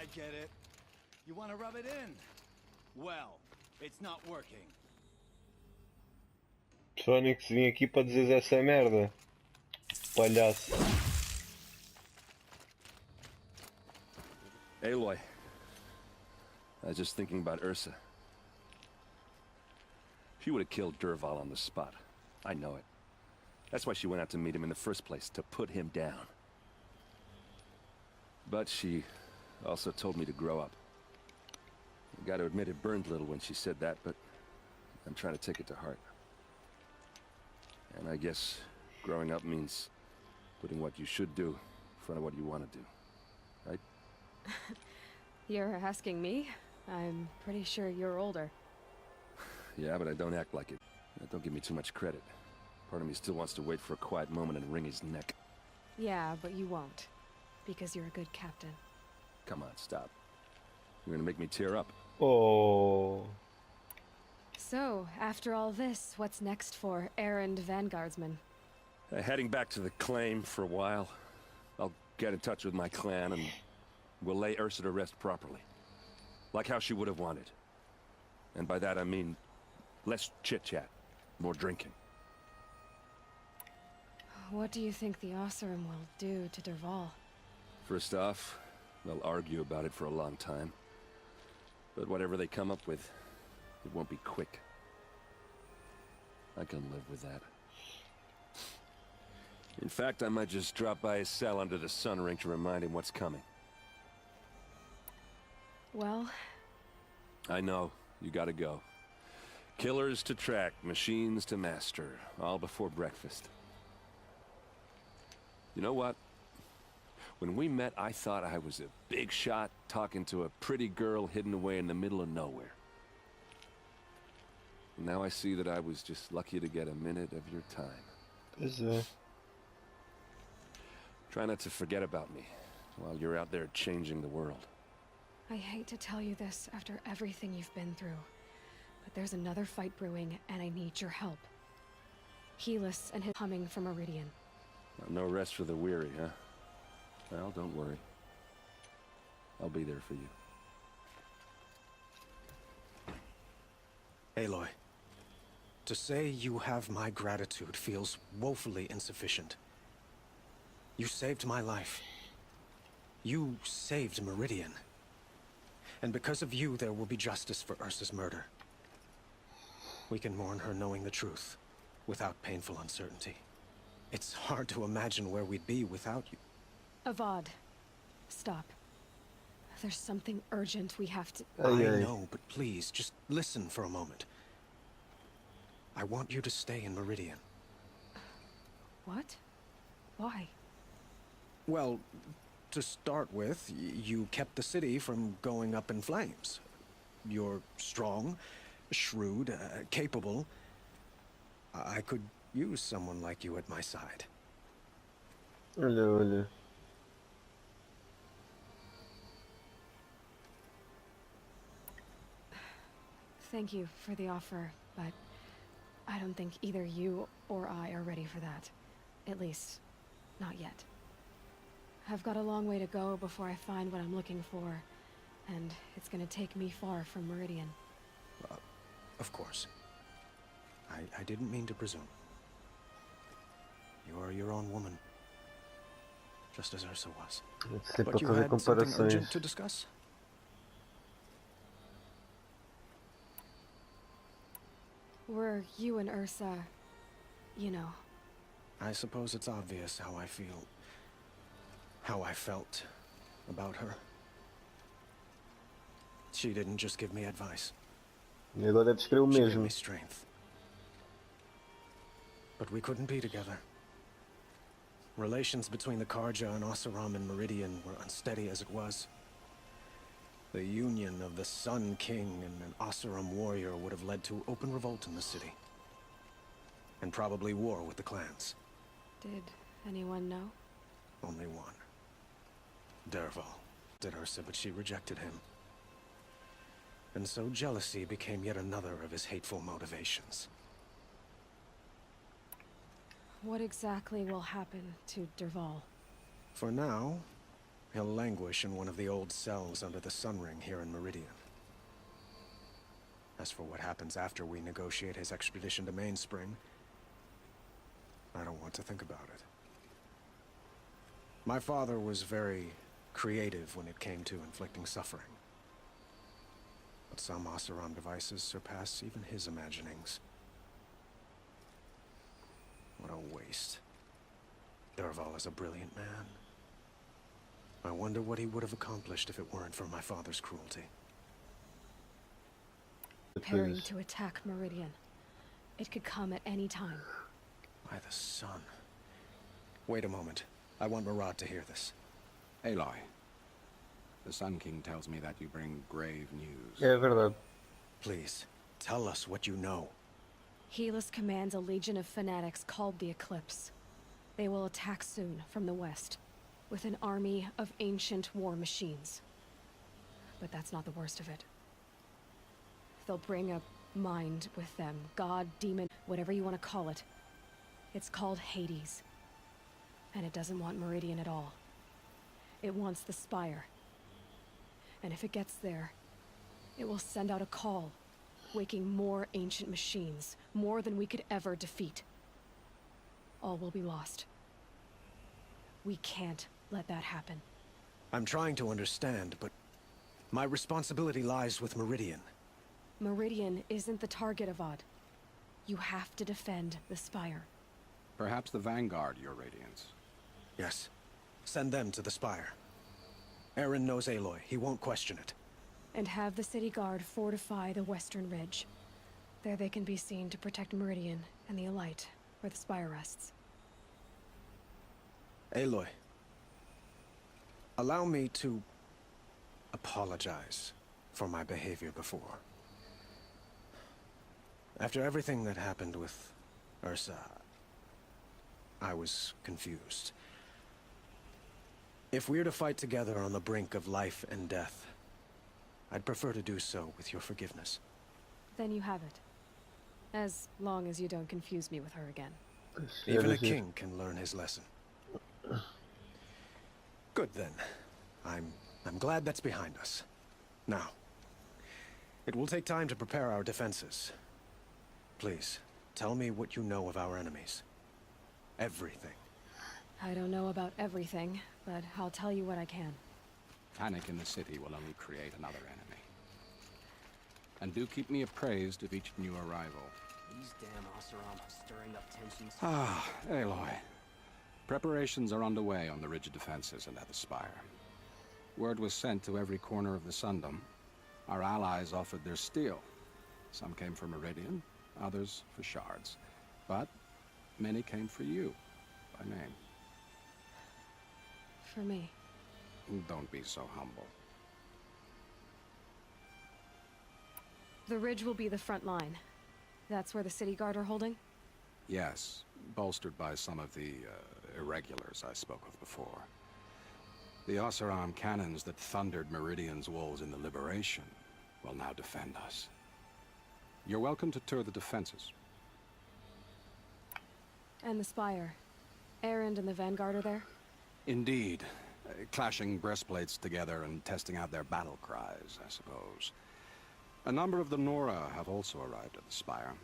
I get it. You want to rub it in? Well, it's not working. Fónix, vim aqui para dizer essa merda. Palhaço. Aloy. I was just thinking about Ursa. She would have killed Dervahl on the spot. I know it. That's why she went out to meet him in the first place, to put him down. But she also told me to grow up. I gotta admit it burned a little when she said that, but I'm trying to take it to heart. And I guess growing up means putting what you should do in front of what you want to do. Right? You're asking me? I'm pretty sure you're older. Yeah, but I don't act like it. Don't give me too much credit. Part of me still wants to wait for a quiet moment and wring his neck. Yeah, but you won't. Because you're a good captain. Come on, stop. You're gonna make me tear up. Oh. So, after all this, what's next for errand vanguardsman? Heading back to the claim for a while. I'll get in touch with my clan and we'll lay Ursa to rest properly. Like how she would have wanted. And by that I mean less chit-chat, more drinking. What do you think the Oseram will do to Dervahl? First off, they'll argue about it for a long time. But whatever they come up with, it won't be quick. I can live with that. In fact, I might just drop by his cell under the sun ring to remind him what's coming. Well... I know, you gotta go. Killers to track, machines to master, all before breakfast. You know what? When we met, I thought I was a big shot talking to a pretty girl hidden away in the middle of nowhere. Now I see that I was just lucky to get a minute of your time. Pois é. Try not to forget about me while you're out there changing the world. I hate to tell you this after everything you've been through, but there's another fight brewing, and I need your help. Helis and his coming from Meridian. No rest for the weary, huh? Well, don't worry. I'll be there for you. Aloy, to say you have my gratitude feels woefully insufficient. You saved my life. You saved Meridian. And because of you, there will be justice for Ursa's murder. We can mourn her knowing the truth, without painful uncertainty. It's hard to imagine where we'd be without you. Avad, stop. There's something urgent we have to... I know, but please, just listen for a moment. I want you to stay in Meridian. What? Why? Well, to start with, you kept the city from going up in flames. You're strong, shrewd, capable. I could use someone like you at my side. Olha, olha. Thank you for the offer, but I don't think either you or I are ready for that. At least, not yet. I've got a long way to go before I find what I'm looking for, and it's gonna take me far from Meridian. Of course. I didn't mean to presume. You are your own woman, just as Ursa was. Sempre But you fazer had something comparações. urgent to discuss? Were you and Ursa, you know... I suppose it's obvious how I feel. How I felt about her. She didn't just give me advice. E agora deves querer o She gave mesmo. me strength. But we couldn't be together. Relations between the Karja and Oseram and Meridian were unsteady as it was. The union of the Sun King and an Oseram warrior would have led to open revolt in the city. And probably war with the clans. Did anyone know? Only one. Dervahl did Ursa, but she rejected him. And so jealousy became yet another of his hateful motivations. What exactly will happen to Dervahl? For now, he'll languish in one of the old cells under the Sun Ring here in Meridian. As for what happens after we negotiate his extradition to Mainspring, I don't want to think about it. My father was very creative when it came to inflicting suffering. But some Oseram devices surpass even his imaginings. What a waste. Dervahl is a brilliant man. I wonder what he would have accomplished if it weren't for my father's cruelty. Preparing to attack Meridian. It could come at any time. By the sun. Wait a moment. I want Murad to hear this. Aloy, the Sun King tells me that you bring grave news. É verdade. Please, tell us what you know. Helis commands a legion of fanatics called the Eclipse. They will attack soon from the west, with an army of ancient war machines. But that's not the worst of it. They'll bring a mind with them, god, demon, whatever you want to call it. It's called Hades. And it doesn't want Meridian at all. It wants the Spire. And if it gets there, it will send out a call, waking more ancient machines, more than we could ever defeat. All will be lost. We can't let that happen. I'm trying to understand, but my responsibility lies with Meridian. Meridian isn't the target, Avad. You have to defend the Spire. Perhaps the Vanguard, Your Radiance. Yes. Send them to the Spire. Aaron knows Aloy. He won't question it. And have the city guard fortify the western ridge. There they can be seen to protect Meridian and the Elite, where the Spire rests. Aloy. Allow me to apologize for my behavior before. After everything that happened with Ursa, I was confused. If we're to fight together on the brink of life and death, I'd prefer to do so with your forgiveness. Then you have it. As long as you don't confuse me with her again. Even a king can learn his lesson. Good then. I'm glad that's behind us. Now, it will take time to prepare our defenses. Please, tell me what you know of our enemies. Everything. I don't know about everything, but I'll tell you what I can. Panic in the city will only create another enemy. And do keep me appraised of each new arrival. These damn Oseram are stirring up tensions. Ah, Aloy. Preparations are underway on the ridge defenses and at the Spire. Word was sent to every corner of the Sundom. Our allies offered their steel. Some came for Meridian, others for shards. But many came for you, by name. For me. Don't be so humble. The ridge will be the front line. That's where the city guard are holding? Yes, bolstered by some of the irregulars I spoke of before. The Oseram cannons that thundered Meridian's walls in the Liberation will now defend us. You're welcome to tour the defenses. And the Spire. Erend and the Vanguard are there? Indeed. Clashing breastplates together and testing out their battle cries, I suppose. A number of the Nora have also arrived at the Spire.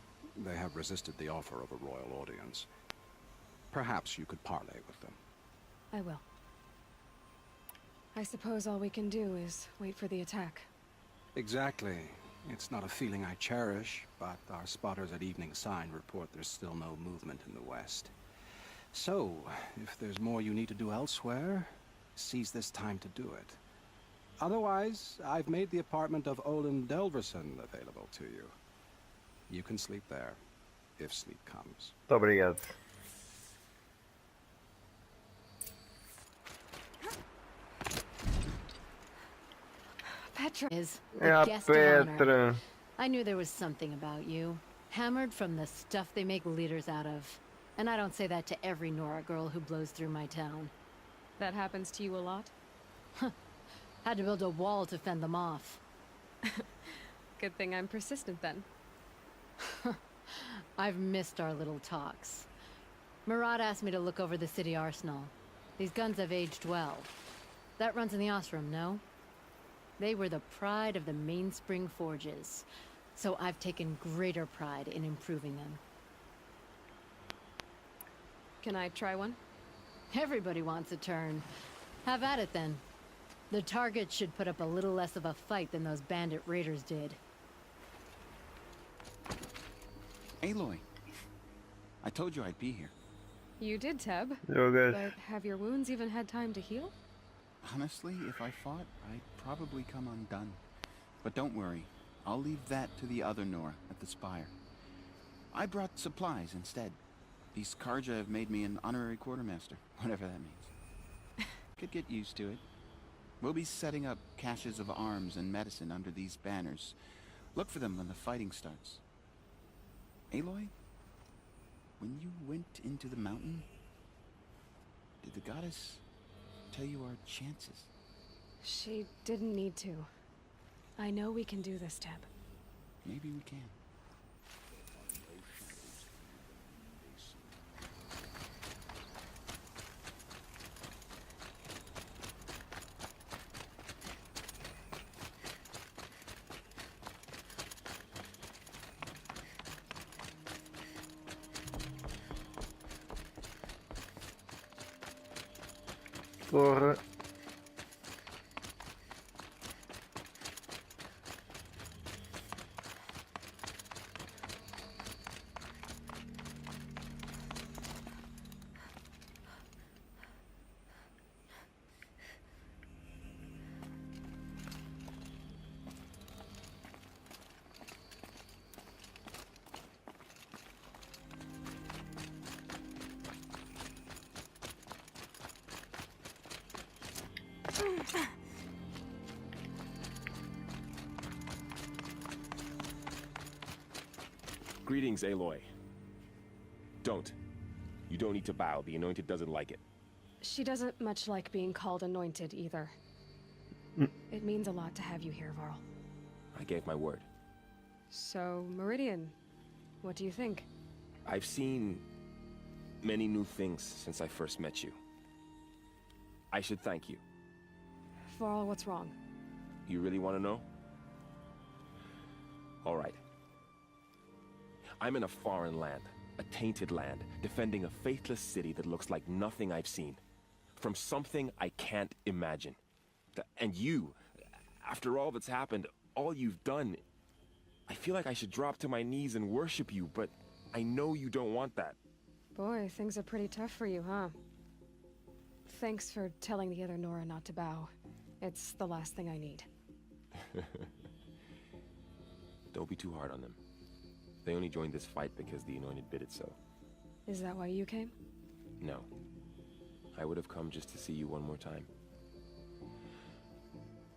They have resisted the offer of a royal audience. Perhaps you could parley with them. I will. I suppose all we can do is wait for the attack. Exactly. It's not a feeling I cherish, but our spotters at Evening Sign report there's still no movement in the west. So, if there's more you need to do elsewhere, seize this time to do it. Otherwise, I've made the apartment of Olin Delverson available to you. You can sleep there, if sleep comes. Muito obrigado. Petra is É a a guest of honor. Petra. I knew there was something about you. Hammered from the stuff they make leaders out of. And I don't say that to every Nora girl who blows through my town. That happens to you a lot? Had to build a wall to fend them off. Good thing I'm persistent then. I've missed our little talks. Murad asked me to look over the city arsenal. These guns have aged well. That runs in the Osram, no? They were the pride of the Mainspring Forges, so I've taken greater pride in improving them. Can I try one? Everybody wants a turn. Have at it then. The target should put up a little less of a fight than those bandit raiders did. Aloy, I told you I'd be here. You did, Teb. Yo guys. But have your wounds even had time to heal? Honestly, if I fought, I'd probably come undone. But don't worry, I'll leave that to the other Nora at the Spire. I brought supplies instead. These Karja have made me an honorary quartermaster, whatever that means. Could get used to it. We'll be setting up caches of arms and medicine under these banners. Look for them when the fighting starts. Aloy, when you went into the mountain, did the goddess tell you our chances? She didn't need to. I know we can do this, Teb. Maybe we can. Porra. Greetings, Aloy. Don't. You don't need to bow. The Anointed doesn't like it. She doesn't much like being called anointed either. It means a lot to have you here, Varl. I gave my word. So, Meridian, what do you think? I've seen many new things since I first met you. I should thank you. Varl, what's wrong? You really want to know? All right. I'm in a foreign land, a tainted land, defending a faithless city that looks like nothing I've seen. From something I can't imagine. And you, after all that's happened, all you've done, I feel like I should drop to my knees and worship you, but I know you don't want that. Boy, things are pretty tough for you, huh? Thanks for telling the other Nora not to bow. It's the last thing I need. Don't be too hard on them. They only joined this fight because the Anointed bid it so. Is that why you came? No. I would have come just to see you one more time.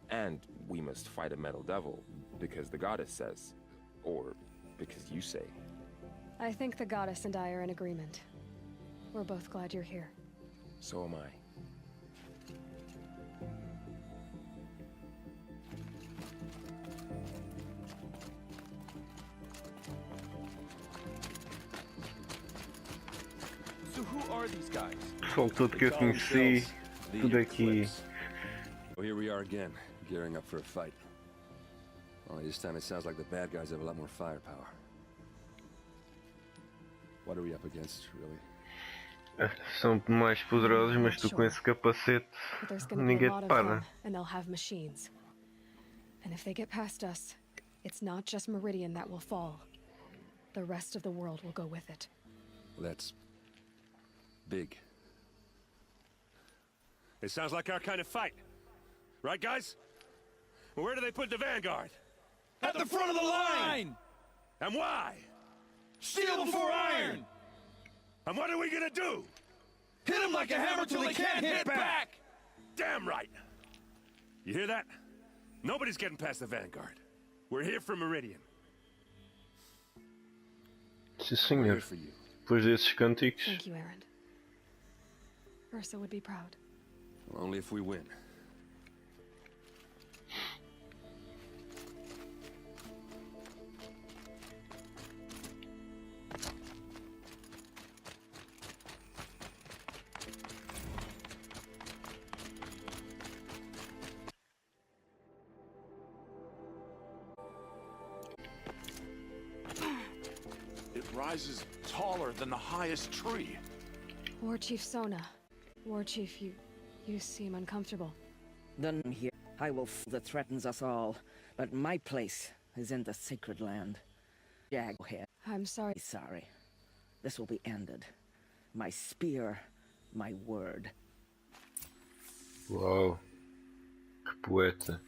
And we must fight a metal devil, because the goddess says. Or because you say. I think the goddess and I are in agreement. We're both glad you're here. So am I. So who are these guys? Pessoal todo que eu conheci, tudo aqui. Well, here we are again, gearing up for a fight. Only this time it sounds like the bad guys have a lot more firepower. What are we up against, really? São mais poderosos, mas tu com esse capacete, But there's gonna be a ninguém lot te of para. them, and they'll have machines. And if they get past us, it's not just Meridian that will fall. The rest of the world will go with it. Well, that's big. It sounds like our kind of fight. Right, guys? Where do they put the Vanguard? At the front of the line! And why? Steel before iron! And what are we gonna do? Hit them like a hammer till they can't hit back! Damn right! You hear that? Nobody's getting past the Vanguard. We're here for Meridian. Sim We're here senhor, for you. depois desses cânticos. Thank you, Aaron. Ursa would be proud. Well, only if we win. rises taller than the highest tree. War Chief Sona. War Chief, you seem uncomfortable. None here. I will that threatens us all, but my place is in the sacred land. Jaghead. I'm sorry. Sorry. This will be ended. My spear, my word. Uau, que poeta.